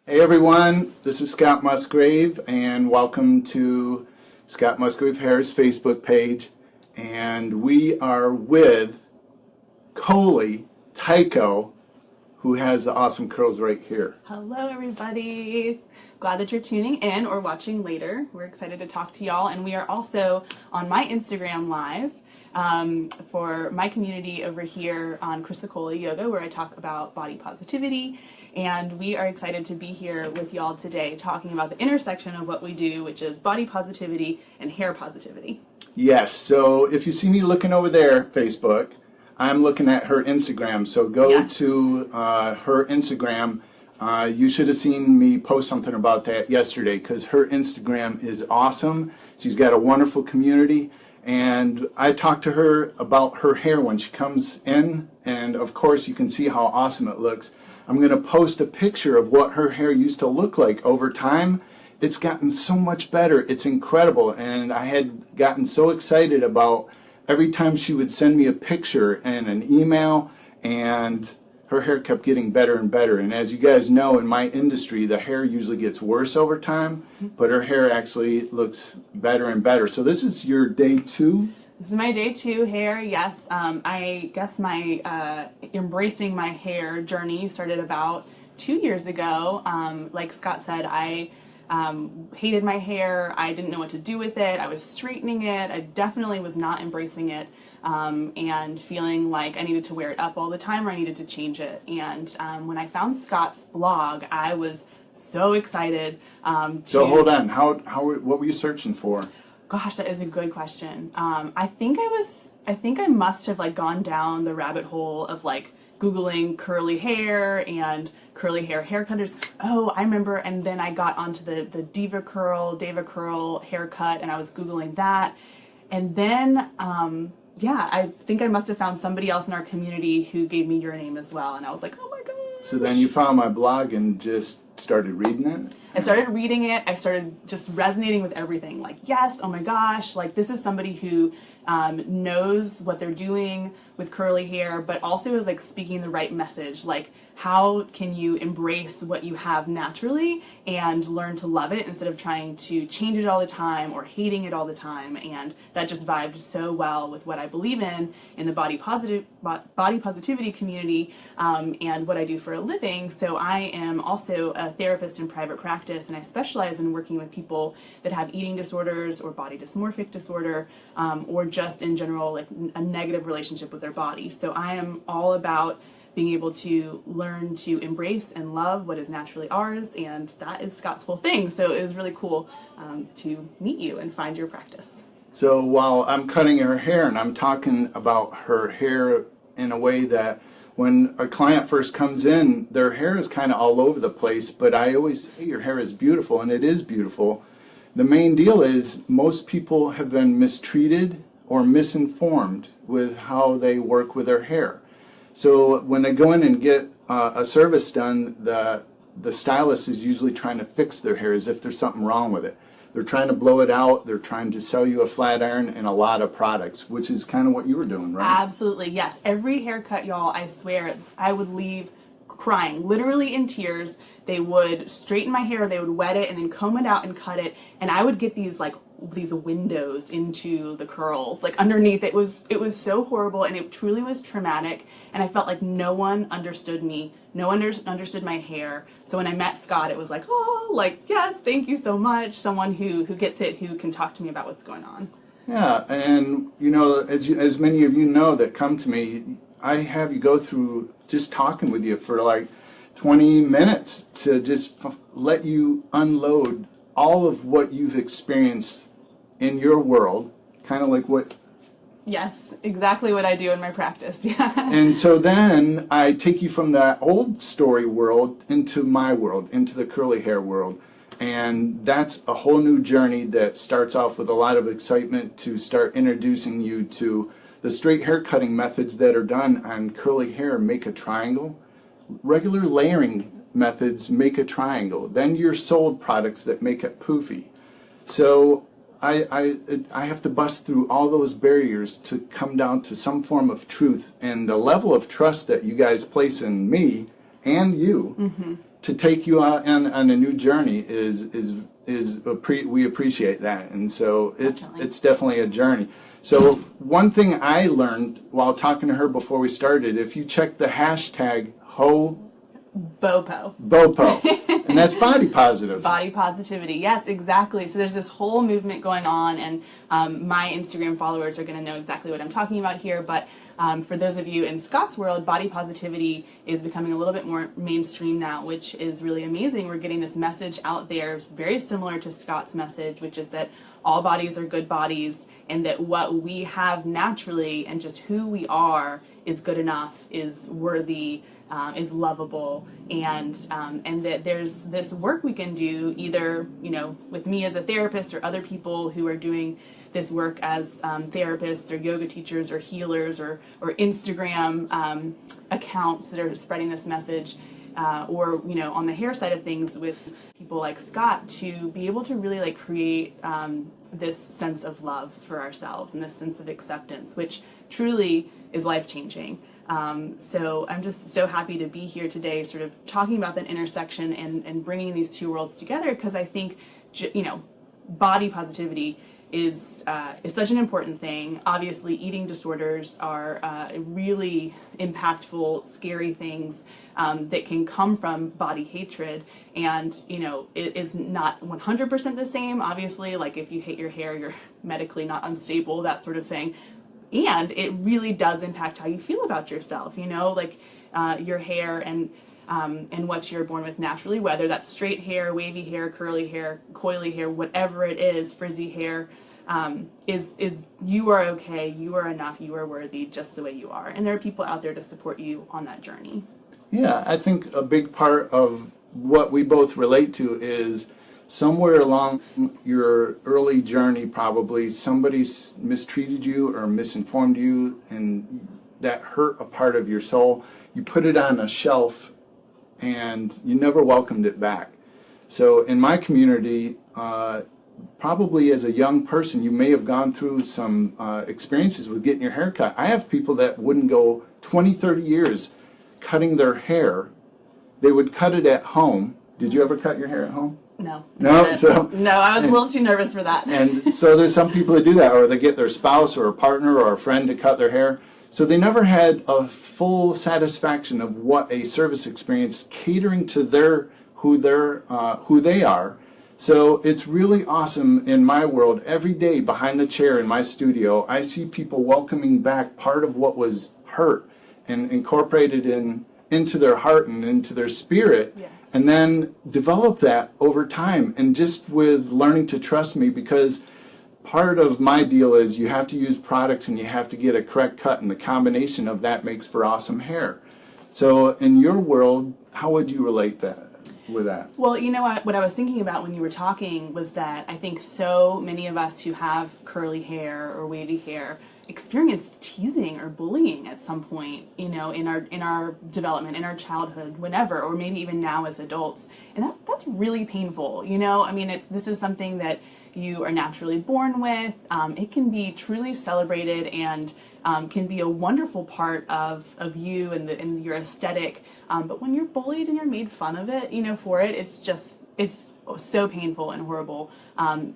Hey everyone, this is Scott Musgrave and welcome to Scott Musgrave Hair's Facebook page. And we are with Colie Tyco, who has the awesome curls right here. Hello everybody! Glad that you're tuning in or watching later. We're excited to talk to y'all, and we are also on my Instagram Live for my community over here on Colie Yoga, where I talk about body positivity. And we are excited to be here with y'all today talking about the intersection of what we do, which is body positivity and hair positivity. Yes, so if you see me looking over there, Facebook, I'm looking at her Instagram. So go to her Instagram. You should have seen me post something about that yesterday because her Instagram is awesome. She's got a wonderful community. And I talked to her about her hair when she comes in. And of course, you can see how awesome it looks. I'm going to post a picture of what her hair used to look like over time. It's gotten so much better. It's incredible. And I had gotten so excited about every time she would send me a picture and an email, and her hair kept getting better and better. And as you guys know, in my industry, the hair usually gets worse over time, but her hair actually looks better and better. So this is your day 2? This is my day 2 hair, yes. I guess my embracing my hair journey started about 2 years ago. Like Scott said, I hated my hair. I didn't know what to do with it. I was straightening it. I definitely was not embracing it and feeling like I needed to wear it up all the time or I needed to change it. And when I found Scott's blog, I was so excited. So hold on, what were you searching for? Gosh, that is a good question. I think I must have like gone down the rabbit hole of like Googling curly hair and curly hair haircutters. Oh, I remember, and then I got onto the Deva Curl haircut, and I was Googling that. And then, yeah, I think I must have found somebody else in our community who gave me your name as well, and I was like, oh my god. So then you found my blog and just started reading it? I started reading it. I started just resonating with everything. Like, yes, oh my gosh, like this is somebody who knows what they're doing with curly hair, but also is like speaking the right message. Like, how can you embrace what you have naturally and learn to love it instead of trying to change it all the time or hating it all the time? And that just vibed so well with what I believe in the body positivity community and what I do for a living. So I am also a therapist in private practice, and I specialize in working with people that have eating disorders or body dysmorphic disorder or just in general like a negative relationship with their body. So I am all about being able to learn to embrace and love what is naturally ours, and that is Scott's whole thing. So it was really cool to meet you and find your practice. So while I'm cutting her hair and I'm talking about her hair in a way that when a client first comes in, their hair is kind of all over the place, but I always say your hair is beautiful, and it is beautiful. The main deal is most people have been mistreated or misinformed with how they work with their hair. So when they go in and get a service done, the stylist is usually trying to fix their hair as if there's something wrong with it. They're trying to blow it out. They're trying to sell you a flat iron and a lot of products, which is kind of what you were doing, right? Absolutely, yes. Every haircut, y'all, I swear, I would leave crying, literally in tears. They would straighten my hair, they would wet it, and then comb it out and cut it, and I would get these windows into the curls, like underneath. It was so horrible, and it truly was traumatic, and I felt like no one understood me. No one understood my hair. So when I met Scott, it was like, oh, like, yes, thank you so much. Someone who gets it, who can talk to me about what's going on. Yeah, and you know, as many of you know that come to me, I have you go through just talking with you for like 20 minutes to just let you unload all of what you've experienced in your world, kind of like what... Yes, exactly what I do in my practice, yeah. And so then I take you from that old story world into my world, into the curly hair world. And that's a whole new journey that starts off with a lot of excitement to start introducing you to the straight hair cutting methods that are done on curly hair. Make a triangle. Regular layering methods make a triangle. Then you're sold products that make it poofy. So I have to bust through all those barriers to come down to some form of truth, and the level of trust that you guys place in me and you to take you out on a new journey we appreciate that, and so it's definitely a journey. So one thing I learned while talking to her before we started, if you check the hashtag BOPO, and that's body positive. Body positivity, yes, exactly. So there's this whole movement going on, and my Instagram followers are going to know exactly what I'm talking about here, but for those of you in Scott's world, body positivity is becoming a little bit more mainstream now, which is really amazing. We're getting this message out there, very similar to Scott's message, which is that all bodies are good bodies, and that what we have naturally and just who we are is good enough, is worthy, is lovable, and that there's this work we can do either, with me as a therapist or other people who are doing this work as therapists or yoga teachers or healers or Instagram accounts that are spreading this message, or on the hair side of things with people like Scott, to be able to really create this sense of love for ourselves and this sense of acceptance, which truly is life-changing. So I'm just so happy to be here today, sort of talking about that intersection and bringing these two worlds together, because I think, body positivity is such an important thing. Obviously, eating disorders are really impactful, scary things that can come from body hatred, and it is not 100% the same. Obviously, like if you hate your hair, you're medically not unstable, that sort of thing. And it really does impact how you feel about yourself, your hair and what you're born with naturally, whether that's straight hair, wavy hair, curly hair, coily hair, whatever it is, frizzy hair, is you are okay, you are enough, you are worthy just the way you are. And there are people out there to support you on that journey. Yeah, I think a big part of what we both relate to is somewhere along your early journey, probably somebody mistreated you or misinformed you, and that hurt a part of your soul. You put it on a shelf and you never welcomed it back. So in my community, probably as a young person, you may have gone through some experiences with getting your hair cut. I have people that wouldn't go 20, 30 years cutting their hair. They would cut it at home. Did you ever cut your hair at home? No. No, no, I was a little too nervous for that. And so there's some people that do that, or they get their spouse or a partner or a friend to cut their hair. So they never had a full satisfaction of what a service experience catering to who they are. So it's really awesome in my world. Every day behind the chair in my studio, I see people welcoming back part of what was hurt and incorporated into their heart and into their spirit. Yes. And then develop that over time, and just with learning to trust me, because part of my deal is you have to use products and you have to get a correct cut, and the combination of that makes for awesome hair. So in your world, how would you relate with that? Well, what I was thinking about when you were talking was that I think so many of us who have curly hair or wavy hair experienced teasing or bullying at some point, in our development, in our childhood, whenever, or maybe even now as adults, and that's really painful. This is something that you are naturally born with. It can be truly celebrated and can be a wonderful part of you and your aesthetic. But when you're bullied and you're made fun of it, for it, it's so painful and horrible. And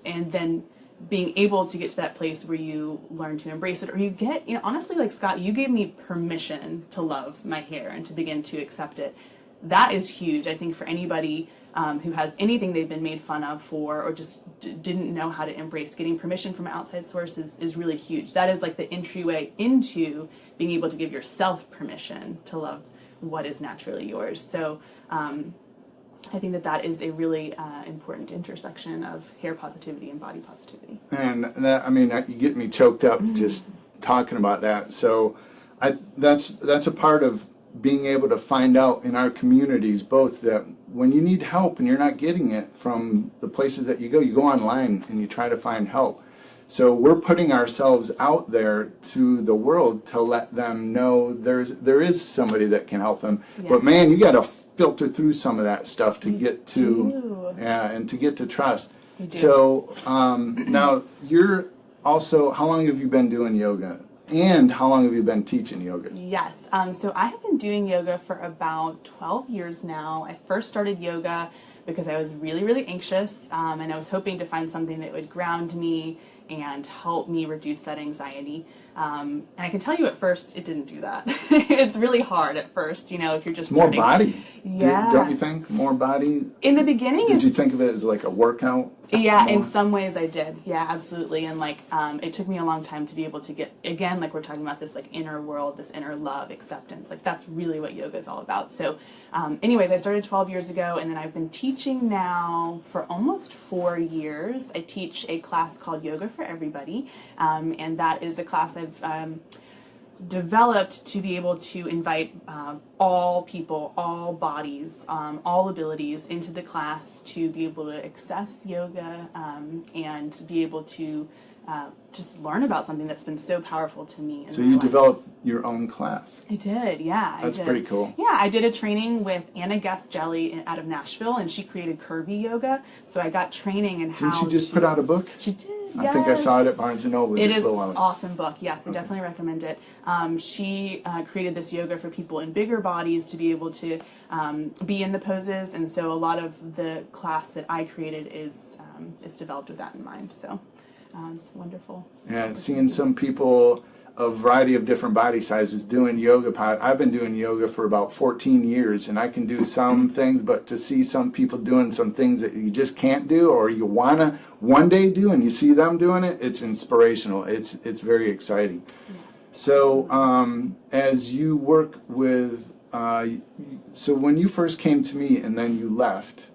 then being able to get to that place where you learn to embrace it, or you get, honestly, like Scott, you gave me permission to love my hair and to begin to accept it. That is huge, I think, for anybody who has anything they've been made fun of for, or just didn't know how to embrace. Getting permission from an outside source is really huge. That is like the entryway into being able to give yourself permission to love what is naturally yours. So I think that is a really important intersection of hair positivity and body positivity. And that, you get me choked up just talking about that. So that's a part of being able to find out in our communities both that when you need help and you're not getting it from the places that you go online and you try to find help. So we're putting ourselves out there to the world to let them know there is somebody that can help them. Yeah. But man, you got to filter through some of that stuff to get to and to get to trust. So now you're also, how long have you been doing yoga? And how long have you been teaching yoga? Yes, so I have been doing yoga for about 12 years now. I first started yoga because I was really, really anxious, and I was hoping to find something that would ground me and help me reduce that anxiety. And I can tell you at first, it didn't do that. It's really hard at first, you know, if you're just More starting. body. Yeah. Don't you think? More body? In the beginning, Did you think of it as like a workout? yeah, in more? some ways I did. Yeah, absolutely. And like, it took me a long time to be able to get, again, like we're talking about this like inner world, this inner love, acceptance. Like that's really what yoga is all about. So anyways, I started 12 years ago, and then I've been teaching now for almost 4 years. I teach a class called Yoga for Everybody. And that is a class I've developed to be able to invite all people, all bodies, all abilities into the class to be able to access yoga and be able to just learn about something that's been so powerful to me. So you developed your own class. I did, yeah. That's I did. pretty cool. Yeah, I did a training with Anna Guest Jelly out of Nashville, and she created curvy yoga. So I got training in how Didn't she just put out a book? She did. I think I saw it at Barnes & Noble. It just is a an little while ago. awesome book. Yes, I definitely recommend it. She created this yoga for people in bigger bodies to be able to be in the poses, and so a lot of the class that I created is developed with that in mind. So it's wonderful. Yeah, seeing some people, a variety of different body sizes doing yoga. I've been doing yoga for about 14 years, and I can do some things, but to see some people doing some things that you just can't do or you want to one day do, and you see them doing it, it's inspirational. It's very exciting. Yes. So as you work with, so when you first came to me and then you left,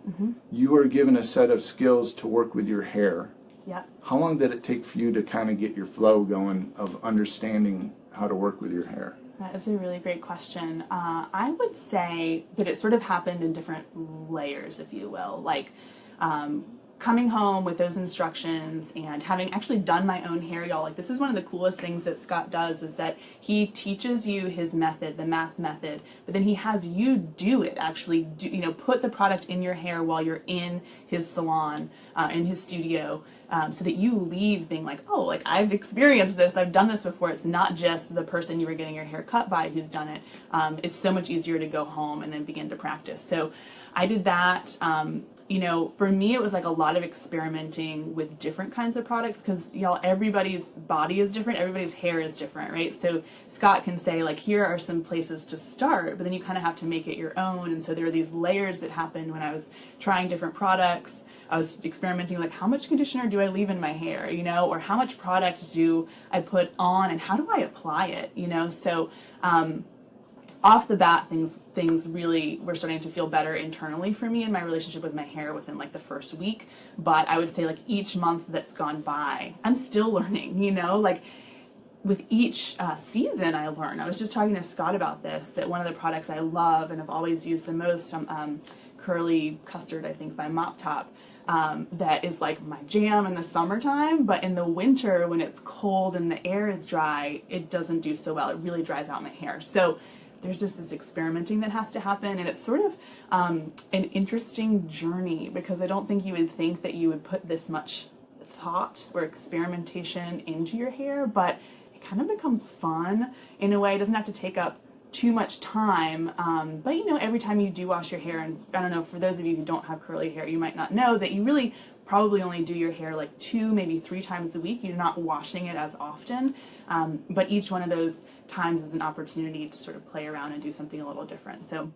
you were given a set of skills to work with your hair. Yep. How long did it take for you to kind of get your flow going of understanding how to work with your hair? That is a really great question. I would say that it sort of happened in different layers, if you will. Like coming home with those instructions and having actually done my own hair, y'all. Like this is one of the coolest things that Scott does, is that he teaches you his method, the math method, but then he has you do it, actually do, you know, put the product in your hair while you're in his salon, in his studio. So that you leave being like, oh, like I've experienced this, I've done this before. It's not just the person you were getting your hair cut by who's done it. It's so much easier to go home and then begin to practice. So I did that. You know, for me, it was like a lot of experimenting with different kinds of products because, y'all, everybody's body is different, everybody's hair is different, right? So Scott can say, like, here are some places to start, but then you kind of have to make it your own. And so there are these layers that happened when I was trying different products. I was experimenting, like, how much conditioner do I leave in my hair, you know, or how much product do I put on and how do I apply it, you know? So off the bat, things really were starting to feel better internally for me in my relationship with my hair within like the first week. But I would say like each month that's gone by, I'm still learning, you know, like with each season I learn. I was just talking to Scott about this, that one of the products I love and have always used the most, Curly Custard, I think, by Mop Top. That is like my jam in the summertime, but in the winter when it's cold and the air is dry, it doesn't do so well. It really dries out my hair. So there's just this experimenting that has to happen, and it's sort of an interesting journey because I don't think you would think that you would put this much thought or experimentation into your hair, but it kind of becomes fun in a way. It doesn't have to take up too much time, but you know, every time you do wash your hair, and I don't know, for those of you who don't have curly hair, you might not know that you really probably only do your hair like 2, maybe 3 times a week. You're not washing it as often, but each one of those times is an opportunity to sort of play around and do something a little different. So